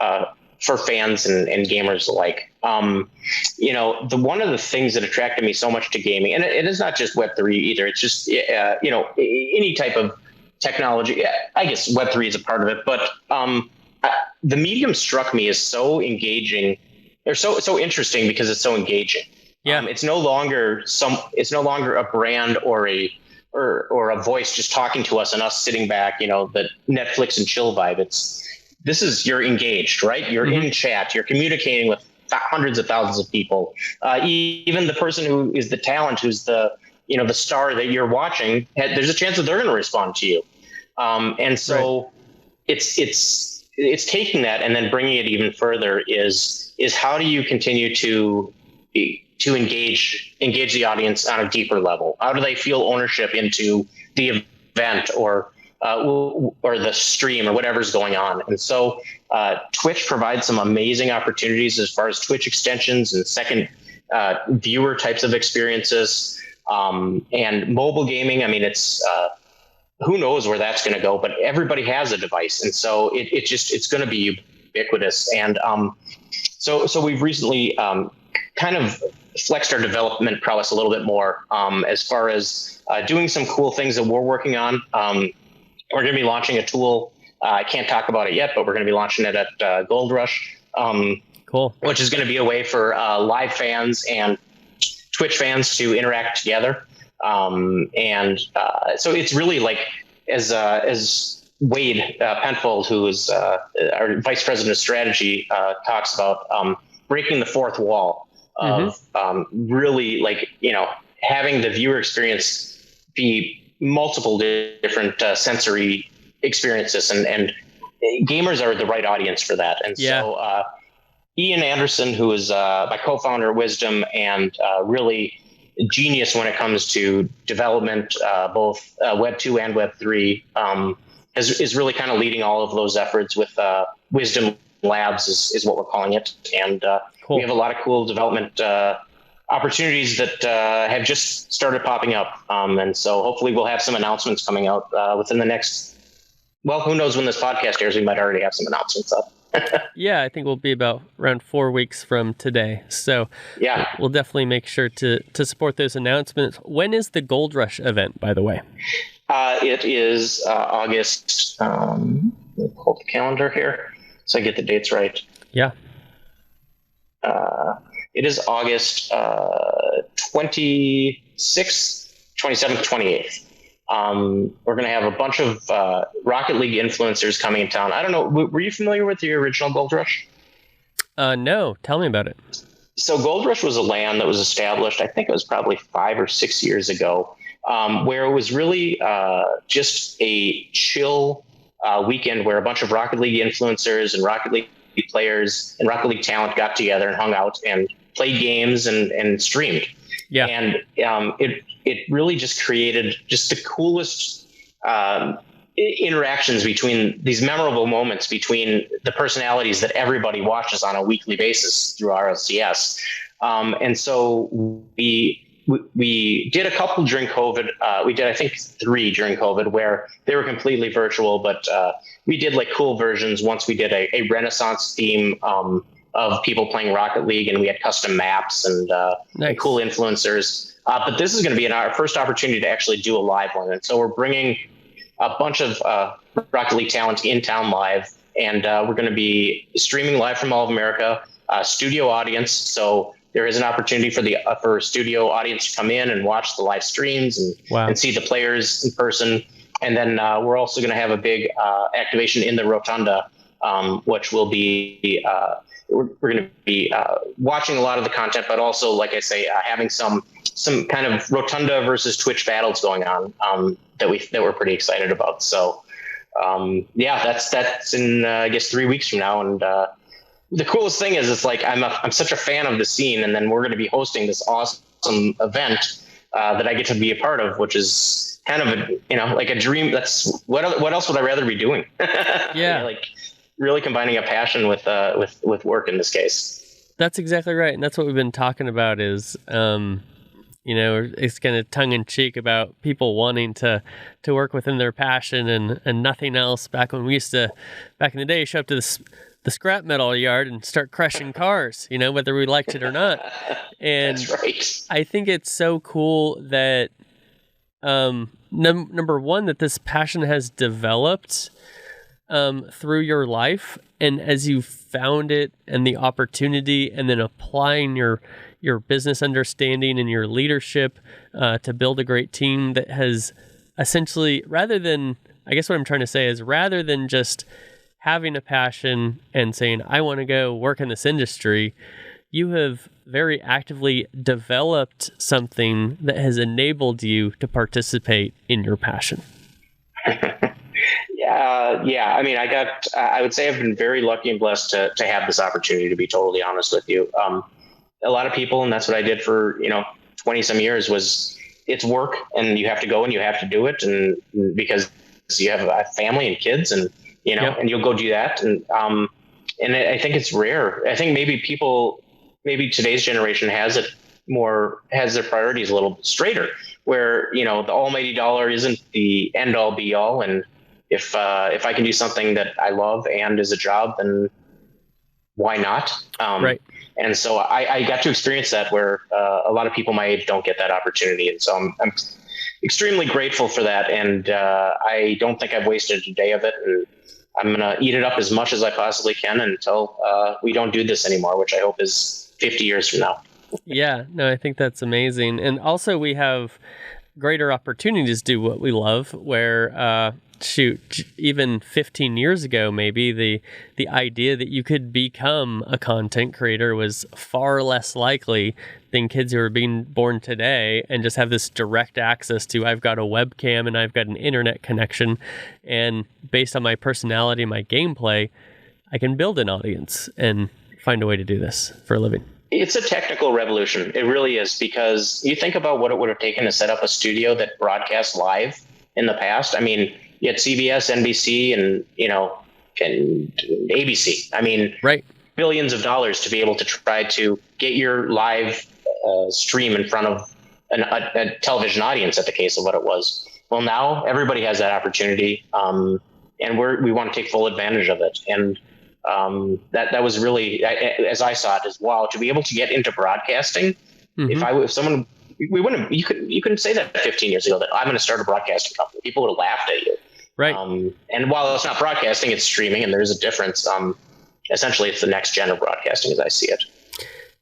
fans and gamers alike. One of the things that attracted me so much to gaming, and it is not just Web3 either. It's just any type of technology. I guess Web3 is a part of it, but the medium struck me as so engaging. They're so interesting because it's so engaging. Yeah. It's no longer a brand or a voice just talking to us and us sitting back, the Netflix and chill vibe. You're engaged, right? You're in chat, you're communicating with hundreds of thousands of people. Even the person who is the talent, who's the star that you're watching, there's a chance that they're going to respond to you. And so it's taking that and then bringing it even further is how do you continue to engage the audience on a deeper level? How do they feel ownership into the event or the stream or whatever's going on? And so Twitch provides some amazing opportunities as far as Twitch extensions and second viewer types of experiences, and mobile gaming. I mean, it's who knows where that's going to go, but everybody has a device, and so it's going to be ubiquitous. And so we've recently kind of flexed our development prowess a little bit more as far as doing some cool things that we're working on. We're going to be launching a tool. I can't talk about it yet, but we're going to be launching it at Gold Rush. Cool. Which is going to be a way for live fans and Twitch fans to interact together. So it's really like, as Wade Penfold, who is our vice president of strategy, talks about breaking the fourth wall of really having the viewer experience be multiple different sensory experiences, and gamers are the right audience for that. And so Ian Anderson, who is my co-founder of Wisdom and really genius when it comes to development, both Web 2 and Web 3, is really kind of leading all of those efforts with Wisdom Labs is what we're calling it. And we have a lot of cool development opportunities that have just started popping up. And so hopefully we'll have some announcements coming out within the next, well, who knows when this podcast airs, we might already have some announcements up. Yeah, I think we'll be about around 4 weeks from today. So yeah, we'll definitely make sure to support those announcements. When is the Gold Rush event, by the way? It is August. Let me pull the calendar here so I get the dates right. Yeah. It is August 26th, 27th, 28th. We're going to have a bunch of Rocket League influencers coming in town. I don't know. Were you familiar with the original Gold Rush? No. Tell me about it. So Gold Rush was a LAN that was established, I think it was probably 5 or 6 years ago, where it was really just a chill weekend where a bunch of Rocket League influencers and Rocket League players and Rocket League talent got together and hung out and played games and streamed. Yeah. And it really just created just the coolest interactions between these memorable moments between the personalities that everybody watches on a weekly basis through RLCS. And so we did a couple during COVID. We did, I think, 3 during COVID where they were completely virtual, but we did like cool versions. Once we did a Renaissance theme of people playing Rocket League, and we had custom maps and cool influencers. But this is going to be our first opportunity to actually do a live one. And so we're bringing a bunch of Rocket League talent in town live, and we're going to be streaming live from all of America, studio audience. So there is an opportunity for studio audience to come in and watch the live streams and see the players in person. And then we're also going to have a big activation in the Rotunda, which will be we're going to be watching a lot of the content, but also, like I say, having some kind of Rotunda versus Twitch battles going on that we're pretty excited about. So that's in I guess 3 weeks from now. And the coolest thing is, it's like I'm such a fan of the scene, and then we're going to be hosting this awesome event that I get to be a part of, which is kind of like a dream. That's what else would I rather be doing? Yeah. Like really combining a passion with work in this case. That's exactly right. And that's what we've been talking about is, it's kind of tongue in cheek about people wanting to work within their passion and nothing else. Back when we used to, back in the day, show up to the scrap metal yard and start crushing cars, whether we liked it or not. And that's right. I think it's so cool that number one, that this passion has developed through your life, and as you found it and the opportunity, and then applying your business understanding and your leadership to build a great team that has essentially, rather than just having a passion and saying, I want to go work in this industry, you have very actively developed something that has enabled you to participate in your passion. Yeah. I mean, I would say I've been very lucky and blessed to have this opportunity, to be totally honest with you. A lot of people, and that's what I did for, 20 some years, was it's work and you have to go and you have to do it. And because you have a family and kids and, Yep. and you'll go do that. And I think it's rare. I think maybe today's generation has their priorities a little straighter, where, the almighty dollar isn't the end all be all. And if I can do something that I love and is a job, then why not? Right. And so I got to experience that, where a lot of people my age don't get that opportunity. And so I'm extremely grateful for that. And I don't think I've wasted a day of it. And I'm going to eat it up as much as I possibly can until we don't do this anymore, which I hope is 50 years from now. Yeah, no, I think that's amazing. And also we have greater opportunities to do what we love, where even 15 years ago, maybe the idea that you could become a content creator was far less likely than kids who are being born today and just have this direct access to, I've got a webcam and I've got an internet connection, and based on my personality and my gameplay, I can build an audience and find a way to do this for a living. It's a technical revolution. It really is, because you think about what it would have taken to set up a studio that broadcasts live in the past. I mean, you had CBS, NBC, and ABC. I mean, right. Billions of dollars to be able to try to get your live stream in front of a television audience, at the case of what it was. Well, now everybody has that opportunity, and we want to take full advantage of it. And that was really, as I saw it, as wow, to be able to get into broadcasting. Mm-hmm. If someone, you couldn't say that 15 years ago, that I'm going to start a broadcasting company. People would have laughed at you. Right. And while it's not broadcasting, it's streaming, and there's a difference. Essentially, it's the next gen of broadcasting as I see it.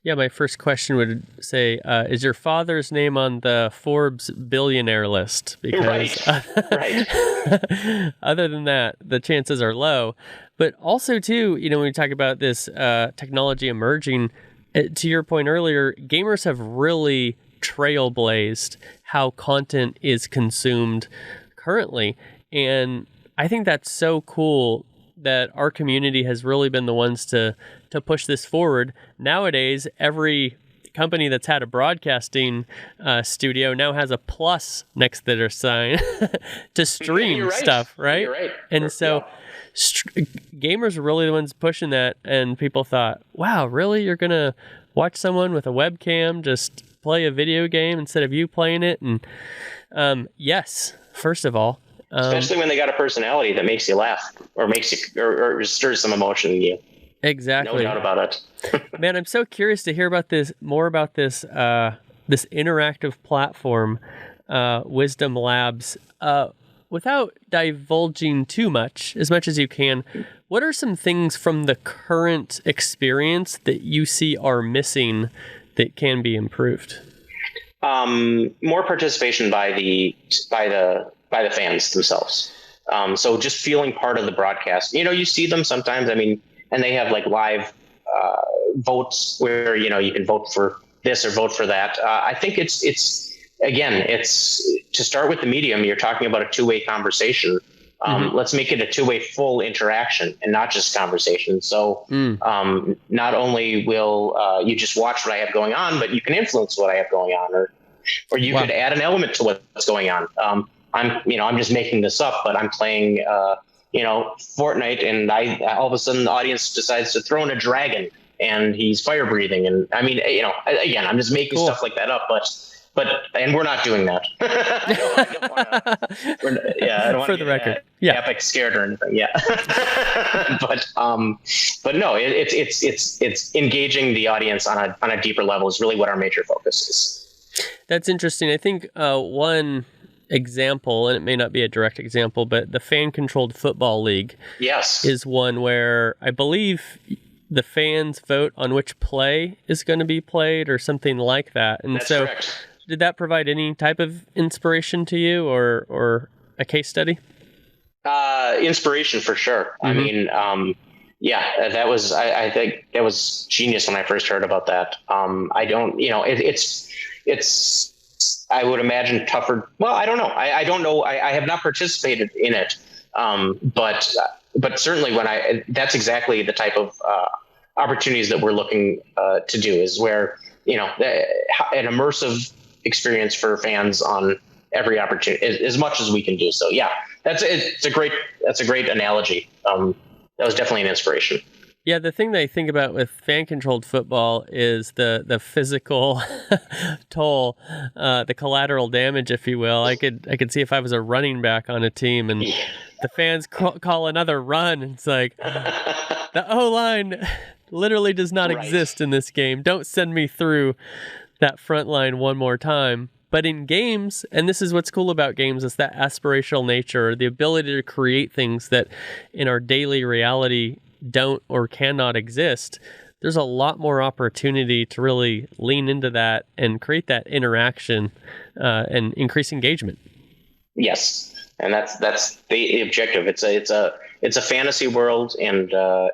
Yeah, my first question would say, is your father's name on the Forbes billionaire list? Because right. Other than that, the chances are low. But also, too, when we talk about this technology emerging, to your point earlier, gamers have really trailblazed how content is consumed currently. And I think that's so cool that our community has really been the ones to push this forward. Nowadays, every company that's had a broadcasting studio now has a plus next to their sign to stream stuff, right? You're right. And so gamers are really the ones pushing that, and people thought, wow, really? You're going to watch someone with a webcam just play a video game instead of you playing it? And yes, first of all, especially when they got a personality that makes you laugh or or stirs some emotion in you. Exactly. No doubt about it. Man, I'm so curious to hear about this this interactive platform, Wisdom Labs. Without divulging too much, as much as you can, what are some things from the current experience that you see are missing that can be improved? More participation by the fans themselves. So just feeling part of the broadcast. You see them sometimes. I mean, and they have like live votes where you can vote for this or vote for that. I think it's to start with the medium. You're talking about a two-way conversation. Let's make it a two-way full interaction and not just conversation. So not only will you just watch what I have going on, but you can influence what I have going on, or you could add an element to what's going on. I'm just making this up, but I'm playing Fortnite, and I all of a sudden the audience decides to throw in a dragon and he's fire breathing, and I mean, again, I'm just making stuff like that up, and we're not doing that. I don't want for the record, epic scared or anything. Yeah. but no, it's engaging the audience on a deeper level is really what our major focus is. That's interesting. I think one example, and it may not be a direct example, but the fan-controlled football league Yes. is one where I believe the fans vote on which play is going to be played or something like that. And That's so correct. did that provide any type of inspiration to you or a case study? Inspiration for sure. I mean, yeah, that was, I think that was genius when I first heard about that. I don't, it's, I would imagine tougher. Well, I don't know. I don't know. I have not participated in it. But certainly that's exactly the type of opportunities that we're looking to do, is where, an immersive experience for fans on every opportunity, as much as we can do. So yeah, that's a great analogy. That was definitely an inspiration. Yeah, the thing that I think about with fan-controlled football is the physical toll, the collateral damage, if you will. I could see if I was a running back on a team and the fans call another run. It's like the O-line literally does not exist in this game. Don't send me through that front line one more time. But in games, and this is what's cool about games, is that aspirational nature, the ability to create things that in our daily reality don't or cannot exist. There's a lot more opportunity to really lean into that and create that interaction and increase engagement. Yes, and that's the objective. It's a fantasy world, and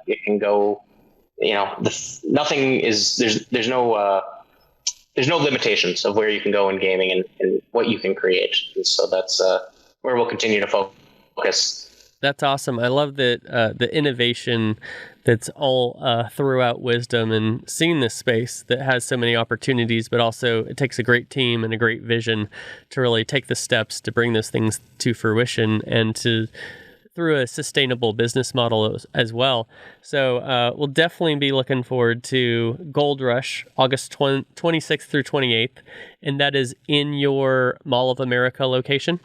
it can go. Nothing is there's no limitations of where you can go in gaming and what you can create. And so that's where we'll continue to focus. That's awesome. I love that the innovation that's all throughout Wisdom, and seeing this space that has so many opportunities, but also it takes a great team and a great vision to really take the steps to bring those things to fruition and to through a sustainable business model as well. So we'll definitely be looking forward to Gold Rush, August 26th through 28th, and that is in your Mall of America location?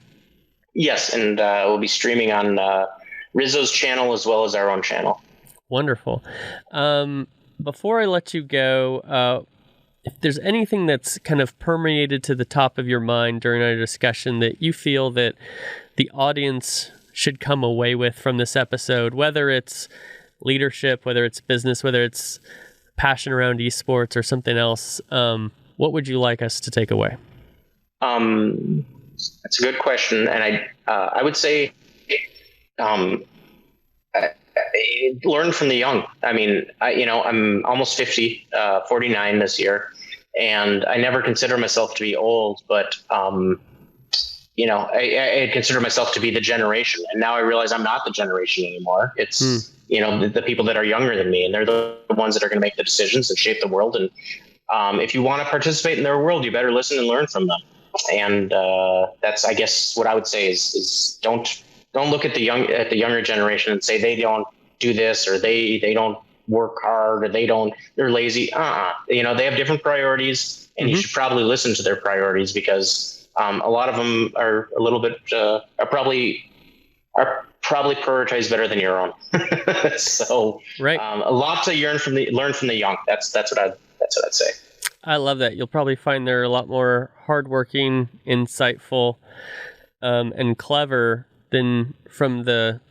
Yes, and we'll be streaming on Rizzo's channel as well as our own channel. Wonderful. Before I let you go, if there's anything that's kind of permeated to the top of your mind during our discussion that you feel that the audience should come away with from this episode, whether it's leadership, whether it's business, whether it's passion around esports or something else, what would you like us to take away? That's a good question, and I would say learn from the young. I mean, I'm almost 50, 49 this year, and I never consider myself to be old, but I consider myself to be the generation, and now I realize I'm not the generation anymore. It's the people that are younger than me, and they're the ones that are going to make the decisions and shape the world. And if you want to participate in their world, you better listen and learn from them. And that's, I guess, what I would say is don't look at the younger generation and say they don't do this, or they don't work hard, or they're lazy. They have different priorities, and you should probably listen to their priorities, because a lot of them are a little bit are probably prioritized better than your own. So right. A lot to learn from the young. That's what I'd say. I love that. You'll probably find they're a lot more hardworking, insightful, and clever than from the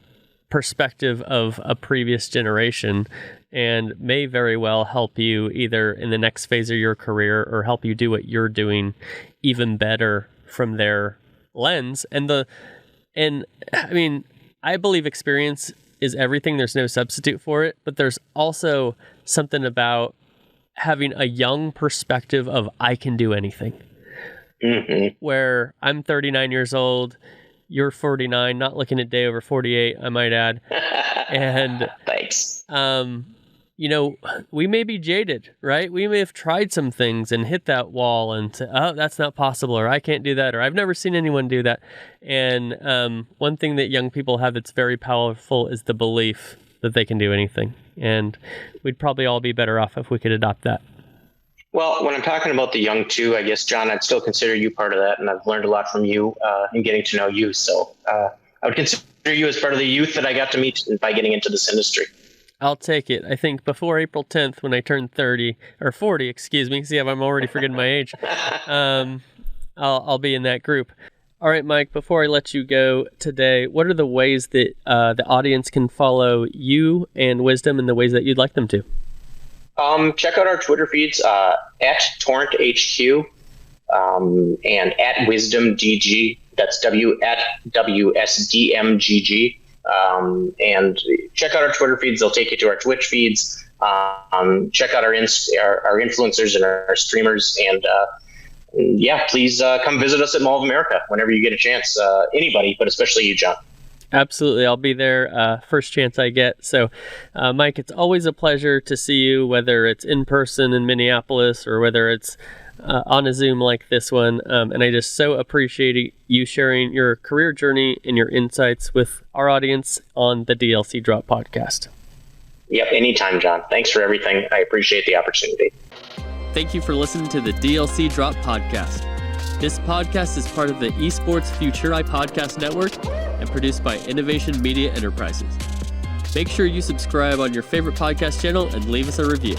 perspective of a previous generation, and may very well help you either in the next phase of your career or help you do what you're doing even better from their lens. And I mean, I believe experience is everything. There's no substitute for it, but there's also something about having a young perspective of I can do anything. Where I'm 39 years old, you're 49, not looking at day over 48, I might add. And thanks. We may be jaded, right? We may have tried some things and hit that wall and say, oh, that's not possible, or I can't do that, or I've never seen anyone do that. And one thing that young people have that's very powerful is the belief that they can do anything. And we'd probably all be better off if we could adopt that. Well, when I'm talking about the young too, I guess, John, I'd still consider you part of that. And I've learned a lot from you in getting to know you. So I would consider you as part of the youth that I got to meet by getting into this industry. I'll take it. I think before April 10th, when I turn 30 or 40, excuse me, see if I'm already forgetting my age, I'll be in that group. All right, Mike, before I let you go today, what are the ways that the audience can follow you and Wisdom in the ways that you'd like them to? Check out our Twitter feeds at TorrentHQ and at WisdomDG. That's WSDMGG. And check out our Twitter feeds. They'll take you to our Twitch feeds. Check out our influencers and our streamers. And please come visit us at Mall of America whenever you get a chance. Anybody, but especially you, John. Absolutely. I'll be there first chance I get. So, Mike, it's always a pleasure to see you, whether it's in person in Minneapolis or whether it's on a Zoom like this one. And I just so appreciate you sharing your career journey and your insights with our audience on the DLC Drop podcast. Yep, anytime, John. Thanks for everything. I appreciate the opportunity. Thank you for listening to the DLC Drop podcast. This podcast is part of the Esports Future I Podcast Network and produced by Innovation Media Enterprises. Make sure you subscribe on your favorite podcast channel and leave us a review.